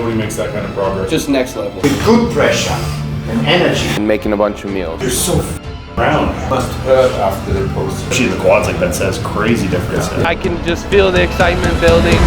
nobody makes that kind of progress. Just next level. With good pressure and energy. And making a bunch of meals. You're so round. Must hurt after the post. Actually, the quads, like Ben says, crazy difference. I can just feel the excitement building.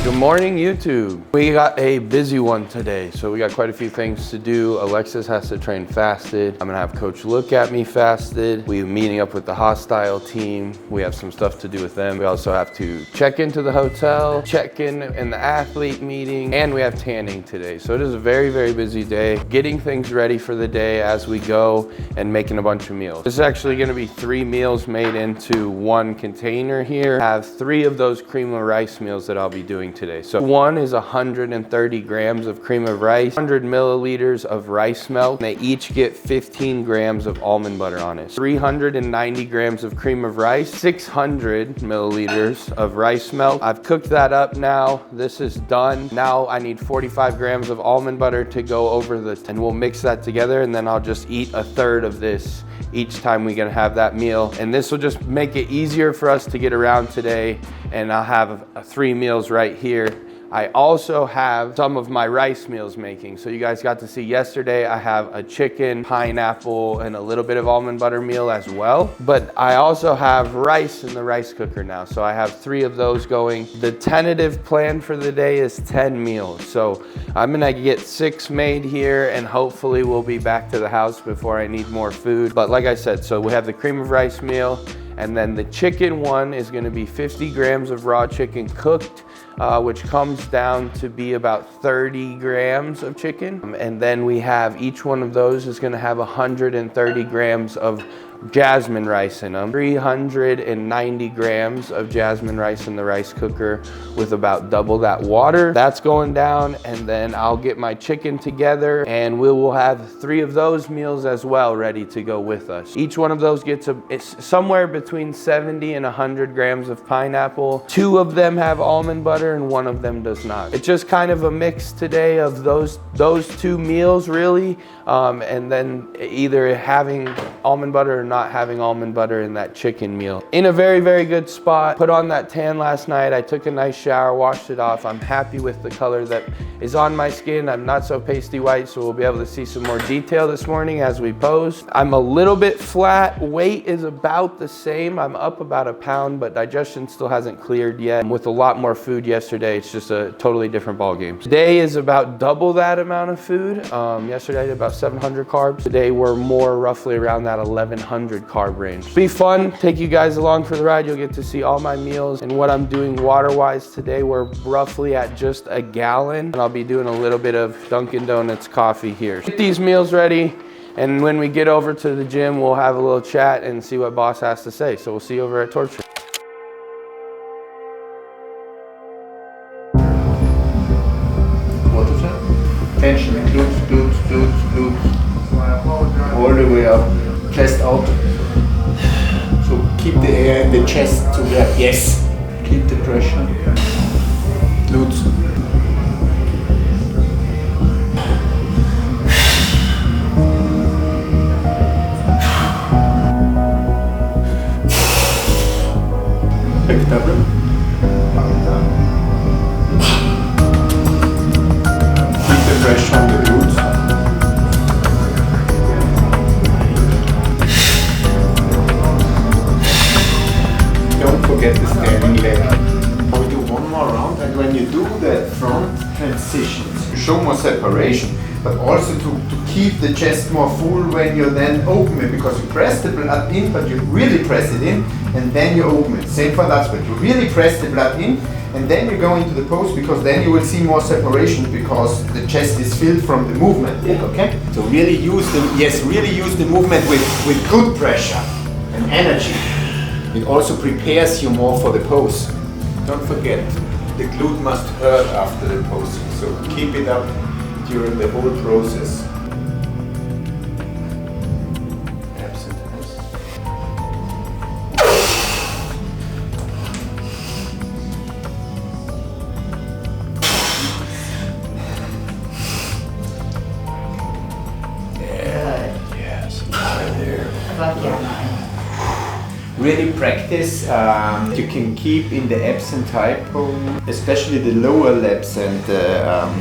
Good morning, YouTube. We got a busy one today, so we got quite a few things to do. Alexis has to train fasted. I'm gonna have Coach look at me fasted. We're meeting up with the hostile team. We have some stuff to do with them. We also have to check into the hotel, check in the athlete meeting, and we have tanning today. So it is a very, very busy day. Getting things ready for the day as we go and making a bunch of meals. This is actually gonna be 3 meals made into one container here. I have 3 of those cream of rice meals that I'll be doing today. So one is 130 grams of cream of rice, 100 milliliters of rice milk. They each get 15 grams of almond butter on it. 390 grams of cream of rice, 600 milliliters of rice milk. I've cooked that up now. This is done. Now I need 45 grams of almond butter to go over and we'll mix that together, and then I'll just eat a third of this each time we're gonna have that meal. And this will just make it easier for us to get around today, and I'll have 3 meals right here. I also have some of my rice meals making. So you guys got to see yesterday, I have a chicken, pineapple, and a little bit of almond butter meal as well. But I also have rice in the rice cooker now. So I have 3 of those going. The tentative plan for the day is 10 meals. So I'm gonna get 6 made here, and hopefully we'll be back to the house before I need more food. But like I said, so we have the cream of rice meal, and then the chicken one is gonna be 50 grams of raw chicken cooked, which comes down to be about 30 grams of chicken. And then we have each one of those is gonna have 130 grams of jasmine rice in them. 390 grams of jasmine rice in the rice cooker with about double that water. That's going down, and then I'll get my chicken together, and we will have 3 of those meals as well ready to go with us. Each one of those gets it's somewhere between 70 and 100 grams of pineapple. 2 of them have almond butter and 1 of them does not. It's just kind of a mix today of those 2 meals really, and then either having almond butter or not having almond butter in that chicken meal. In a very, very good spot. Put on that tan last night. I took a nice shower, washed it off. I'm happy with the color that is on my skin. I'm not so pasty white, so we'll be able to see some more detail this morning as we pose. I'm a little bit flat. Weight is about the same. I'm up about a pound, but digestion still hasn't cleared yet. With a lot more food yesterday, it's just a totally different ball game. Today is about double that amount of food. Yesterday I did about 700 carbs. Today we're more roughly around that 1100 carb range. Be fun, take you guys along for the ride. You'll get to see all my meals and what I'm doing water-wise today. We're roughly at just a gallon, and I'll be doing a little bit of Dunkin' Donuts coffee here. Get these meals ready, and when we get over to the gym, we'll have a little chat and see what boss has to say. So we'll see you over at Torture. What is that? Tension, glutes. All the way up. Chest out. So keep the air in the chest to the, yes. Keep the pressure. Glutes. Back double. Keep the pressure on the glutes. Don't forget the standing leg. We do one more round, and when you do the front transitions, you show more separation, but also to keep the chest more full when you then open it, because you press the blood in, but you really press it in, and then you open it. Same for that split. You really press the blood in, and then you go into the pose, because then you will see more separation, because the chest is filled from the movement. Okay? So really use the movement with good pressure and energy. It also prepares you more for the pose. Don't forget, the glute must hurt after the pose, so keep it up during the whole process. really practice. You can keep in the abs and hypo, especially the lower labs and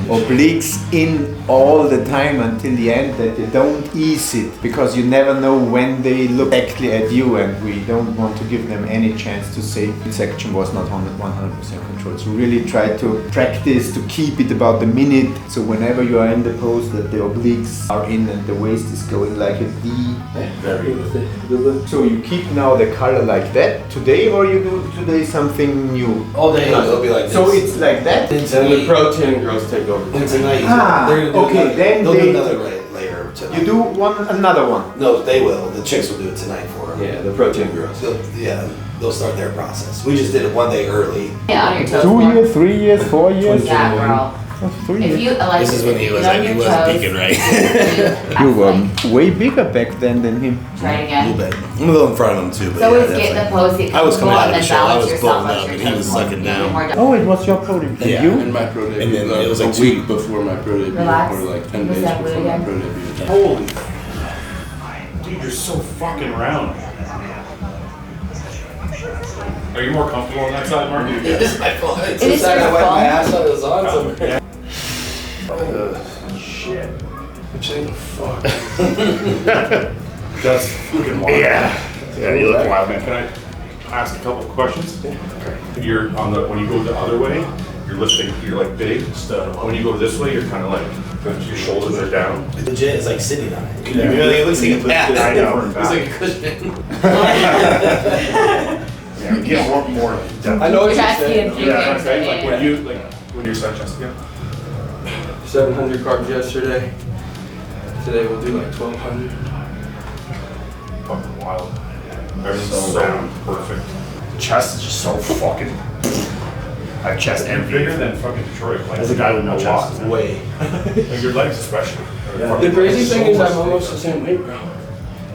obliques in all the time until the end, that you don't ease it, because you never know when they look exactly at you, and we don't want to give them any chance to say the section was not 100% controlled. So really try to practice to keep it about a minute, so whenever you are in the pose that the obliques are in and the waist is going like a D. Very good. So you keep now the color like that today, or you do today something new? All day, it'll be like this. So it's like that? And the protein girls take over. And tonight, okay, then they'll do they, another layer tonight. you do another one? No, they will. The chicks will do it tonight for them. Yeah, the protein girls. They'll start their process. We just did it one day early. Yeah, on your toes. 2 years, 3 years, 4 years? Yeah, girl. 3 If years. you like, This is when he was on like, he your was toes, peaking, right? You were way bigger back then than him. Try it A again. little bit. I'm a little in front of him too, but So always yeah, get the definitely. pose. I was coming out of the and show. I balance was yourself pulling out up, your and he toes was more. sucking down. More down. Oh, it was your podium. And Yeah. you? And my pro debut. And then it was like a week before my pro debut, Relax. or like 10 Was days that before really my good? pro debut. Holy. Dude, you're so fucking round. Are you more comfortable on that side, Martin? It is my fault. It is your I wiped fault. my ass on his on somewhere. Shit. Which ain't fuck. That's fucking wild. Yeah, you look wild, man. Can I ask a couple of questions? Okay. You're on the, when you go the other way, you're lifting, you're like big. When you go this way, you're kind of like, your shoulders are down. Legit, it's like sitting on it. Yeah. It looks like a bat. I know. It's like a cushion. Yeah, you can't work more depth. I know what you're Chest saying. and Yeah, fingers. okay. Like when you, when you're set chest again. 700 carbs yesterday. Today we'll do like 1200. Fucking wild. Everything's So so round. perfect. Chest is just so fucking. I have chest and bigger than fucking Detroit. Like, as a guy with no chest. Way. Like your legs especially. The crazy thing is I'm almost the same weight, bro.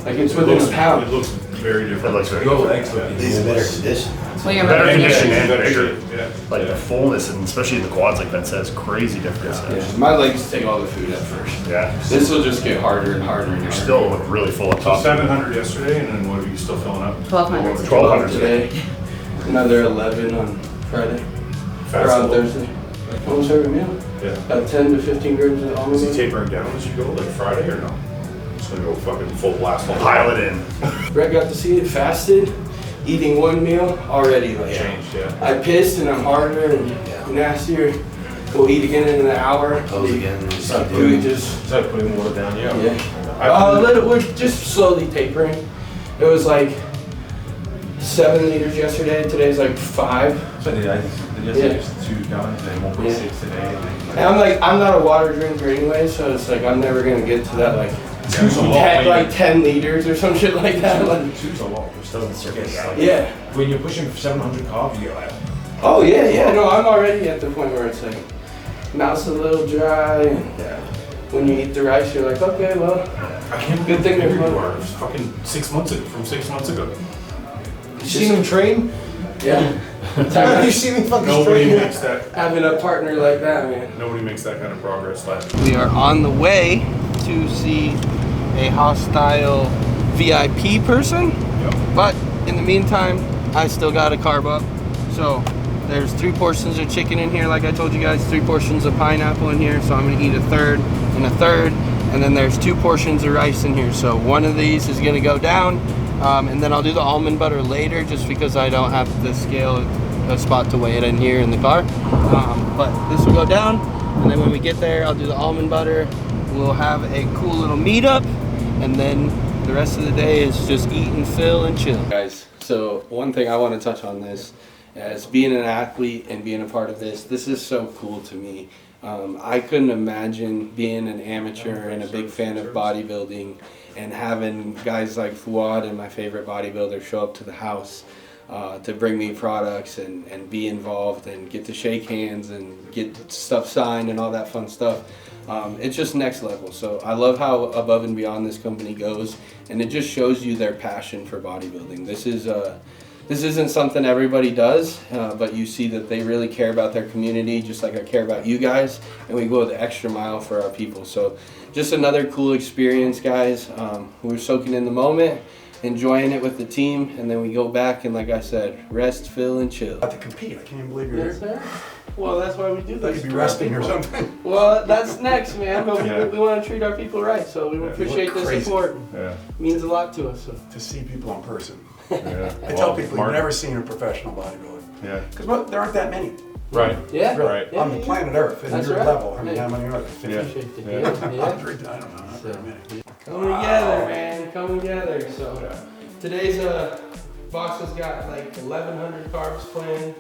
Like it's within a It pound. looks very different. It looks very Your different. legs look These are better condition. Well, you're Better moving condition your- and bigger. Yeah. Like the fullness, and especially the quads, like Ben says, crazy difference. Yeah, my legs take all the food at first. Yeah. This will just get harder and harder and You're harder. still look really full up So top. 700 yesterday, and then what are you still filling up? 1200. 1200 today. today. Another 11 on Friday. Or on Thursday. Almost every meal. Yeah. About 10 to 15 grams of almond Is he milk. tapering down as you go, like Friday, or no? Just gonna go fucking full blast. Pile it in. Brett got to see it fasted, eating one meal already. Like Changed, yeah. I pissed and I'm harder and nastier. We'll eat again in an hour. Pose again. Just keep We doing it. just Is that putting water down? Yeah. we're just slowly tapering. It was like 7 liters yesterday. Today's like 5. So yesterday was 2 gallons and 1.6 today. And I'm not a water drinker anyway, so it's like I'm never gonna get to that like Two's a lot. 10 liters or some shit like that. Like, Two's a lot. We're still in the circus. yeah. When you're pushing 700 carbs, you get like, Oh yeah. No, I'm already at the point where it's like mouth's a little dry. And when you eat the rice, you're like, okay, well, I can't Good thing believe they're you fun. are. It's fucking 6 months ago, from 6 months ago. you seen him train? yeah. You seen me fucking Nobody train? makes that. Having a partner like that, man. Nobody makes that kind of progress. Like, We are on the way to see a hostile VIP person, but in the meantime, I still got a carb up. So there's 3 portions of chicken in here, like I told you guys, 3 portions of pineapple in here. So I'm gonna eat a third and a third, and then there's 2 portions of rice in here. So one of these is gonna go down, and then I'll do the almond butter later, just because I don't have the scale, a spot to weigh it in here in the car. But this will go down, and then when we get there, I'll do the almond butter. We'll have a cool little meetup, and then the rest of the day is just eat and fill and chill. Guys, so one thing I want to touch on this, as being an athlete and being a part of this is so cool to me. I couldn't imagine being an amateur and a big fan of bodybuilding and having guys like Fouad and my favorite bodybuilder show up to the house to bring me products and be involved and get to shake hands and get stuff signed and all that fun stuff. It's just next level. So I love how above and beyond this company goes, and it just shows you their passion for bodybuilding. This isn't something everybody does, but you see that they really care about their community, just like I care about you guys, and we go the extra mile for our people. So just another cool experience, guys. We're soaking in the moment. enjoying it with the team, and then we go back and, like I said, rest, fill, and chill. About to compete. I can't even believe you're Yes, sir. Well, that's why we do Thought this. you'd be resting or something. Well, that's next, man. But Yeah. we want to treat our people right, so we appreciate the crazy. support. Yeah. It means a lot to us. So. To see people in person. Yeah. I tell people you've never seen a professional bodybuilder. Yeah. Because there aren't that many. Right. Yeah. Really, Right. on the planet Earth, at That's your right. level. I mean, Yeah. how many are there? Yeah. 50? Appreciate the Yeah. deal. Yeah. 100? I don't know, not very many. Come together, man. Come together. So today's box has got like 1,100 carbs planned.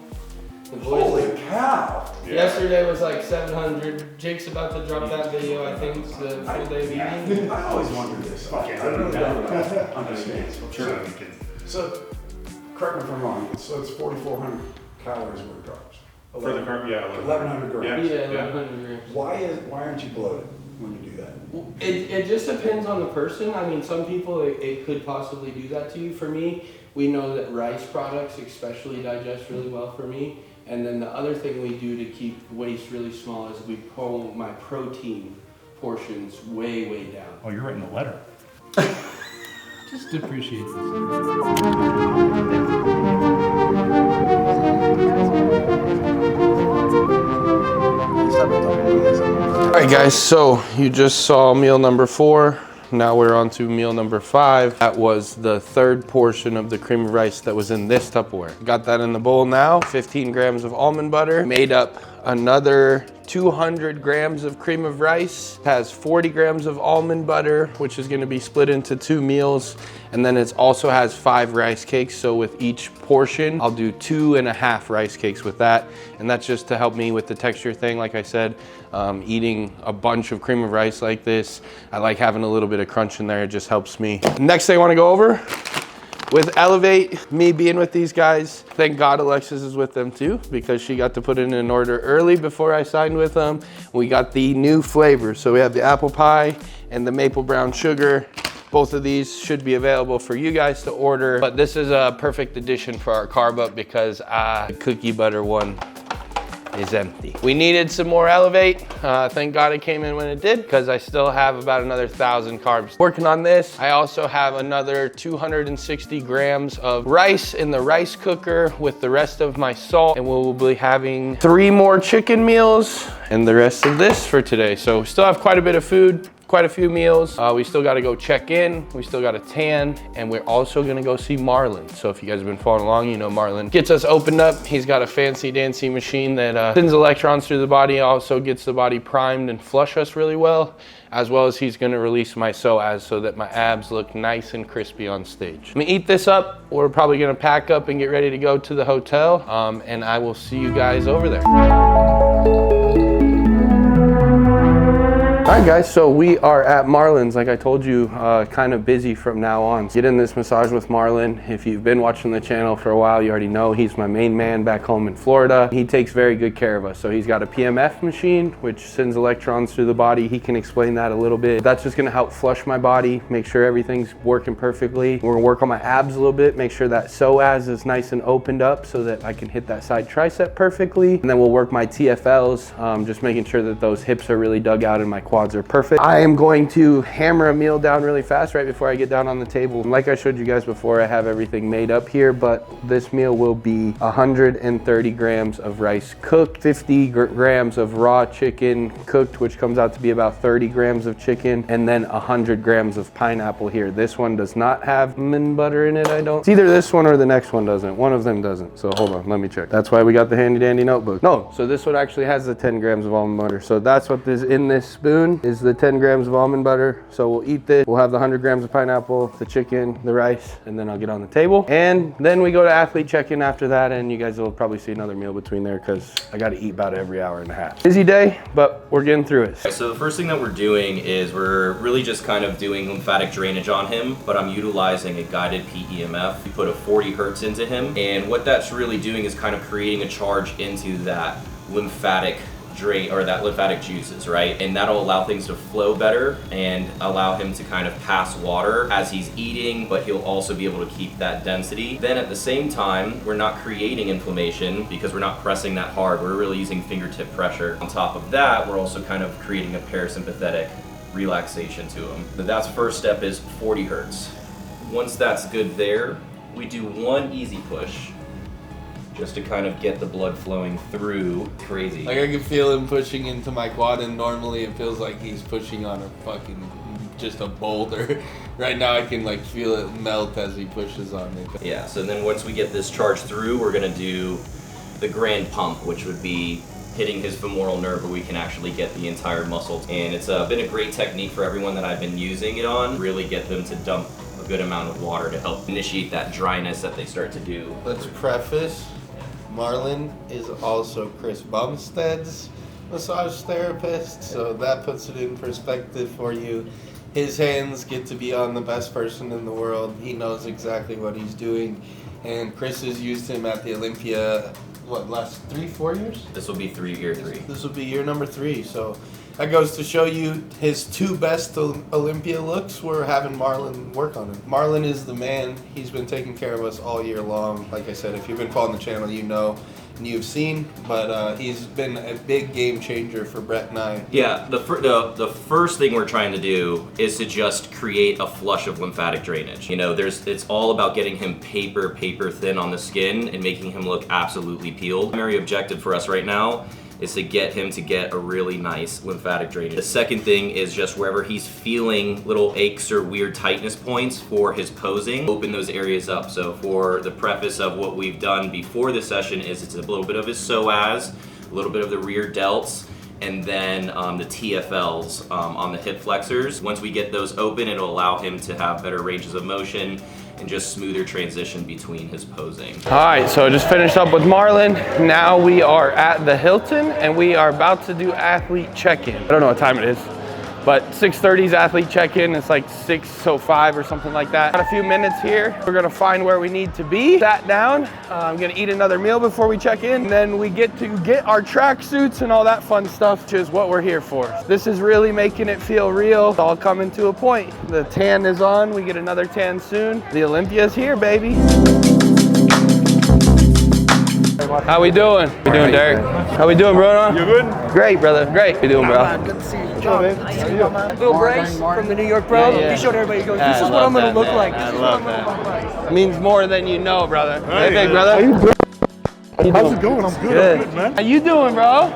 The boys Holy cow! Yesterday was like 700. Jake's about to drop that video, I think, it's the full day meeting. I always wondered this. I really don't understand. Sure. So, correct me if I'm wrong, so it's 4,400 calories worth of carbs. For the carb, yeah. 1,100 grams. Yeah, 1,100 grams. Why aren't you bloated when you do that? It just depends on the person. I mean, some people, it could possibly do that to you. For me, we know that rice products especially digest really well for me. And then the other thing we do to keep waste really small is we pull my protein portions way, way down. Oh, you're writing the letter. Just appreciate this. Alright guys, so you just saw meal number 4. Now we're on to meal number 5. That was the third portion of the cream of rice that was in this Tupperware. Got that in the bowl now. 15 grams of almond butter. Made up another 200 grams of cream of rice. Has 40 grams of almond butter, which is gonna be split into 2 meals. And then it also has 5 rice cakes. So with each portion, I'll do 2.5 rice cakes with that. And that's just to help me with the texture thing. Like I said, eating a bunch of cream of rice like this, I like having a little bit of crunch in there. It just helps me. Next thing I wanna go over, with Elevate, me being with these guys, thank God Alexis is with them too, because she got to put in an order early before I signed with them. We got the new flavors. So we have the apple pie and the maple brown sugar. Both of these should be available for you guys to order, but this is a perfect addition for our carb up because the cookie butter one is empty. We needed some more Elevate. Thank God it came in when it did, because I still have about another 1,000 carbs. Working on this, I also have another 260 grams of rice in the rice cooker with the rest of my salt, and we'll be having 3 more chicken meals and the rest of this for today. So we still have quite a bit of food. Quite a few meals. We still got to go check in. We still got to tan, and we're also gonna go see Marlon. So if you guys have been following along, you know Marlon gets us opened up. He's got a fancy dancy machine that sends electrons through the body, also gets the body primed and flush us really well as he's gonna release my psoas so that my abs look nice and crispy on stage. I'm gonna eat this up. We're probably gonna pack up and get ready to go to the hotel, and I will see you guys over there. All right guys, so we are at Marlon's. Like I told you, kind of busy from now on. Get in this massage with Marlon. If you've been watching the channel for a while, you already know he's my main man back home in Florida. He takes very good care of us. So he's got a PMF machine, which sends electrons through the body. He can explain that a little bit. That's just gonna help flush my body, make sure everything's working perfectly. We're gonna work on my abs a little bit, make sure that psoas is nice and opened up so that I can hit that side tricep perfectly. And then we'll work my TFLs, just making sure that those hips are really dug out and my quads are perfect. I am going to hammer a meal down really fast right before I get down on the table. Like I showed you guys before, I have everything made up here, but this meal will be 130 grams of rice cooked, 50 grams of raw chicken cooked, which comes out to be about 30 grams of chicken, and then 100 grams of pineapple here. This one does not have almond butter in it, I don't. It's either this one or the next one doesn't. One of them doesn't. So hold on, let me check. That's why we got the handy dandy notebook. No, so this one actually has the 10 grams of almond butter. So that's what is in this spoon is the 10 grams of almond butter. So we'll eat this. We'll have the 100 grams of pineapple, the chicken, the rice, and then I'll get on the table. And then we go to athlete check-in after that, and you guys will probably see another meal between there because I got to eat about every hour and a half. Busy day, but we're getting through it. So the first thing that we're doing is we're really just kind of doing lymphatic drainage on him, but I'm utilizing a guided PEMF. We put a 40 hertz into him, and what that's really doing is kind of creating a charge into that lymphatic drain, or that lymphatic juices, right? And that'll allow things to flow better and allow him to kind of pass water as he's eating, but he'll also be able to keep that density. Then at the same time, we're not creating inflammation because we're not pressing that hard. We're really using fingertip pressure. On top of that, we're also kind of creating a parasympathetic relaxation to him. But that's first step is 40 hertz. Once that's good there, we do one easy push just to kind of get the blood flowing through. Crazy. Like I can feel him pushing into my quad, and normally it feels like he's pushing on a fucking just a boulder. Right now I can like feel it melt as he pushes on it. Yeah, so then once we get this charge through, we're gonna do the grand pump, which would be hitting his femoral nerve where we can actually get the entire muscle. And it's been a great technique for everyone that I've been using it on, really get them to dump a good amount of water to help initiate that dryness that they start to do. Let's preface, Marlon is also Chris Bumstead's massage therapist, so that puts it in perspective for you. His hands get to be on the best person in the world. He knows exactly what he's doing. And Chris has used him at the Olympia, what, last 3-4 years? This will be year three. This will be year number 3, so that goes to show you his 2 best Olympia looks were having Marlon work on him. Marlon is the man. He's been taking care of us all year long. Like I said, if you've been following the channel, you know and you've seen, but he's been a big game changer for Brett and I. Yeah, the first thing we're trying to do is to just create a flush of lymphatic drainage. You know, it's all about getting him paper thin on the skin and making him look absolutely peeled. The primary objective for us right now is to get him to get a really nice lymphatic drainage. The second thing is just wherever he's feeling little aches or weird tightness points for his posing, open those areas up. So for the preface of what we've done before the session is it's a little bit of his psoas, a little bit of the rear delts, and then the TFLs on the hip flexors. Once we get those open, it'll allow him to have better ranges of motion and just smoother transition between his posing. All right, so just finished up with Marlon. Now we are at the Hilton and we are about to do athlete check-in. I don't know what time it is, but 6:30 is athlete check-in. It's like 6:05 or something like that. Got a few minutes here. We're gonna find where we need to be. Sat down. I'm gonna eat another meal before we check in. And then we get to get our track suits and all that fun stuff, which is what we're here for. This is really making it feel real. It's all coming to a point. The tan is on. We get another tan soon. The Olympia's here, baby. How we doing? How we doing, Derek? How we doing, Bruno? You good? Great, brother. Great. How you doing, bro? Good to see you. Little Bryce from the New York Pro. He showed everybody, he goes, this is what I'm going to look like. This is what I'm going to look like. Means more than you know, brother. Hey, big brother. How's it going? I'm good. I'm good, man. How you doing, bro?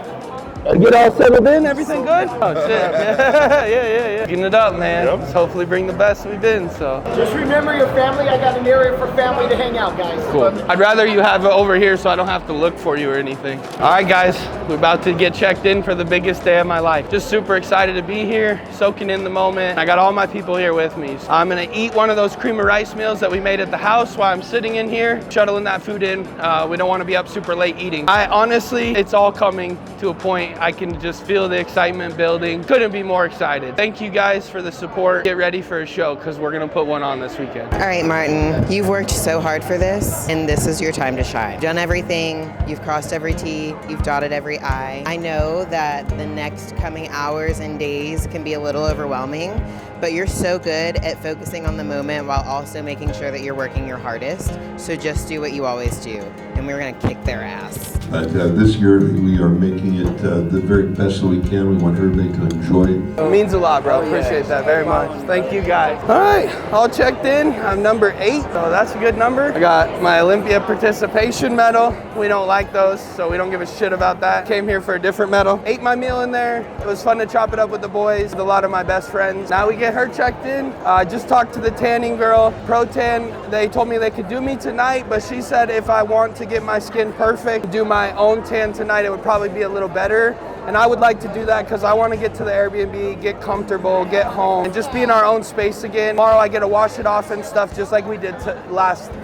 Get all settled in? Everything good? Oh, shit. Yeah. Getting it up, man. Yep. Let's hopefully bring the best we've been, so. Just remember your family. I got an area for family to hang out, guys. Cool. I'd rather you have it over here so I don't have to look for you or anything. All right, guys. We're about to get checked in for the biggest day of my life. Just super excited to be here, soaking in the moment. I got all my people here with me. So I'm gonna eat one of those cream of rice meals that we made at the house while I'm sitting in here, shuttling that food in. We don't wanna be up super late eating. I honestly, it's all coming to a point. I can just feel the excitement building. Couldn't be more excited. Thank you guys for the support. Get ready for a show because we're gonna put one on this weekend. All right, Martin, you've worked so hard for this, and this is your time to shine. You've done everything, you've crossed every T, you've dotted every I. I know that the next coming hours and days can be a little overwhelming, but you're so good at focusing on the moment while also making sure that you're working your hardest. So just do what you always do, and we're gonna kick their ass. This year we are making it the very best that we can. We want everybody to enjoy it. It means a lot, bro. Appreciate that very much. Thank you, guys. All right, all checked in. I'm number 8, so that's a good number. I got my Olympia participation medal. We don't like those, so we don't give a shit about that. Came here for a different medal. Ate my meal in there. It was fun to chop it up with the boys, with a lot of my best friends. Now we get her checked in. Just talked to the tanning girl, Pro Tan. They told me they could do me tonight, but she said if I want to get my skin perfect, do my own tan tonight, it would probably be a little better. And I would like to do that because I want to get to the Airbnb, get comfortable, get home, and just be in our own space again. Tomorrow I get to wash it off and stuff just like we did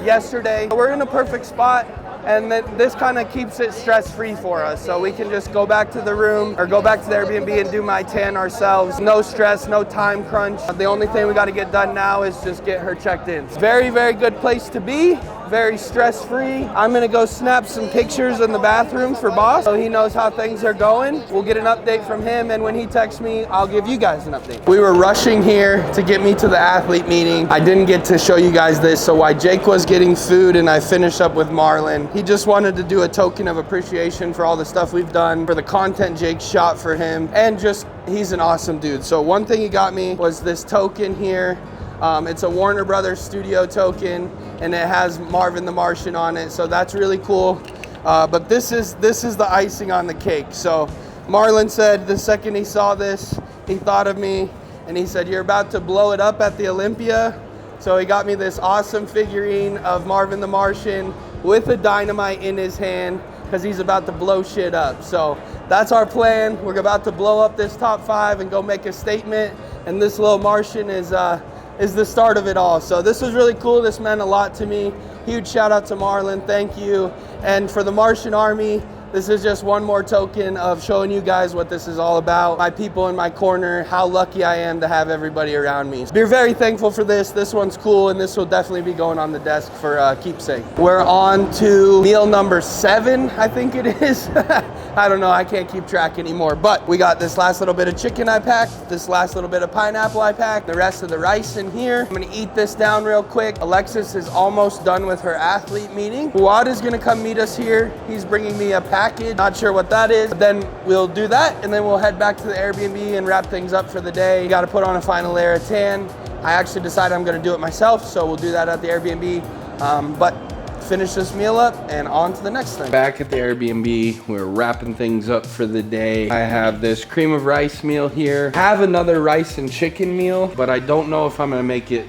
yesterday. We're in a perfect spot. And then this kind of keeps it stress-free for us. So we can just go back to the room or go back to the Airbnb and do my tan ourselves. No stress, no time crunch. The only thing we got to get done now is just get her checked in. It's very, very good place to be. Very stress-free. I'm gonna go snap some pictures in the bathroom for Boss so he knows how things are going. We'll get an update from him, and when he texts me, I'll give you guys an update. We were rushing here to get me to the athlete meeting. I didn't get to show you guys this, so while Jake was getting food and I finished up with Marlon, he just wanted to do a token of appreciation for all the stuff we've done, for the content Jake shot for him, and just, he's an awesome dude. So one thing he got me was this token here It's a Warner Brothers studio token, and it has Marvin the Martian on it, so that's really cool. But this is the icing on the cake. So Marlon said the second he saw this, he thought of me, and he said, "You're about to blow it up at the Olympia." So he got me this awesome figurine of Marvin the Martian with a dynamite in his hand, because he's about to blow shit up. So that's our plan. We're about to blow up this top 5 and go make a statement, and this little Martian is the start of it all. So this was really cool. This meant a lot to me. Huge shout out to Marlon, thank you. And for the Martian Army, this is just one more token of showing you guys what this is all about. My people in my corner, how lucky I am to have everybody around me. We're very thankful for this. This one's cool, and this will definitely be going on the desk for keepsake. We're on to meal number 7, I think it is. I don't know, I can't keep track anymore. But we got this last little bit of chicken I packed, this last little bit of pineapple I packed, the rest of the rice in here. I'm gonna eat this down real quick. Alexis is almost done with her athlete meeting. Fouad is gonna come meet us here. He's bringing me a package. Not sure what that is, but then we'll do that, and then we'll head back to the Airbnb and wrap things up for the day. Got to put on a final layer of tan. I actually decided I'm going to do it myself, so we'll do that at the Airbnb. But finish this meal up and on to the next thing. Back at the Airbnb, we're wrapping things up for the day. I have this cream of rice meal here. Have another rice and chicken meal, but I don't know if I'm gonna make it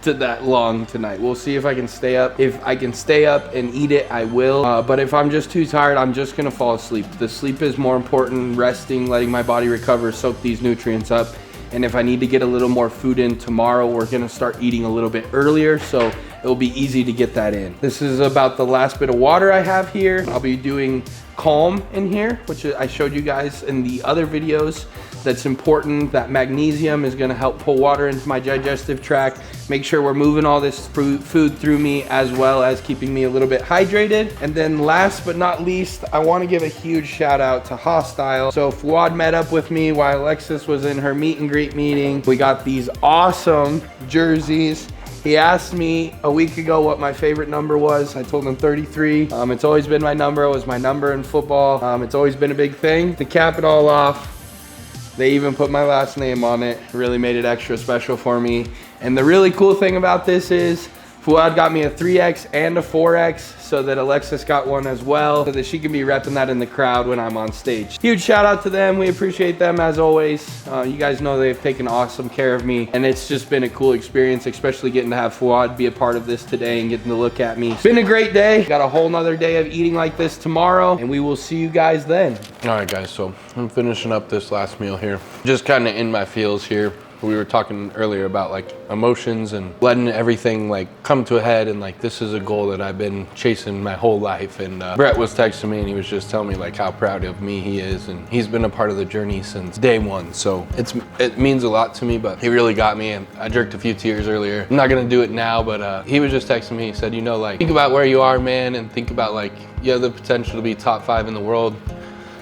to that long tonight. We'll see if I can stay up. If I can stay up and eat it, I will. But if I'm just too tired, I'm just gonna fall asleep. The sleep is more important, resting, letting my body recover, soak these nutrients up. And if I need to get a little more food in tomorrow, we're gonna start eating a little bit earlier, so it'll be easy to get that in. This is about the last bit of water I have here. I'll be doing Calm in here, which I showed you guys in the other videos. That's important. That magnesium is gonna help pull water into my digestive tract, make sure we're moving all this food through me, as well as keeping me a little bit hydrated. And then last but not least, I wanna give a huge shout out to Hostile. So Fouad met up with me while Alexis was in her meet and greet meeting. We got these awesome jerseys. He asked me a week ago what my favorite number was. I told him 33. It's always been my number. It was my number in football. It's always been a big thing. To cap it all off, they even put my last name on it. Really made it extra special for me. And the really cool thing about this is Fouad got me a 3X and a 4X, so that Alexis got one as well, so that she can be repping that in the crowd when I'm on stage. Huge shout out to them. We appreciate them as always. You guys know they've taken awesome care of me, and it's just been a cool experience, especially getting to have Fouad be a part of this today and getting to look at me. It's been a great day. Got a whole nother day of eating like this tomorrow, and we will see you guys then. All right, guys, so I'm finishing up this last meal here. Just kind of in my feels here. We were talking earlier about like emotions and letting everything like come to a head, and like this is a goal that I've been chasing my whole life. And Brett was texting me and he was just telling me like how proud of me he is, and he's been a part of the journey since day one. So it means a lot to me, but he really got me, and I jerked a few tears earlier. I'm not gonna do it now, but he was just texting me. He said, you know, like think about where you are, man, and think about like you have the potential to be top 5 in the world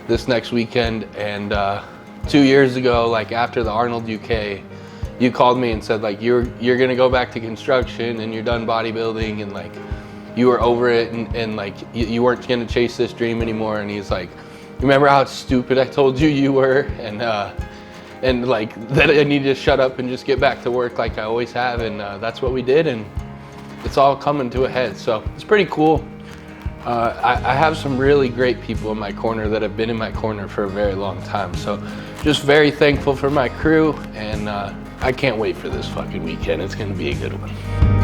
this next weekend. And 2 years ago, like after the Arnold UK, you called me and said like you're gonna go back to construction and you're done bodybuilding, and like you were over it, and like you weren't gonna chase this dream anymore. And he's like, remember how stupid I told you you were, and like that I need to shut up and just get back to work like I always have. And that's what we did, and it's all coming to a head. So it's pretty cool. I have some really great people in my corner that have been in my corner for a very long time. So just very thankful for my crew, and I can't wait for this fucking weekend. It's gonna be a good one.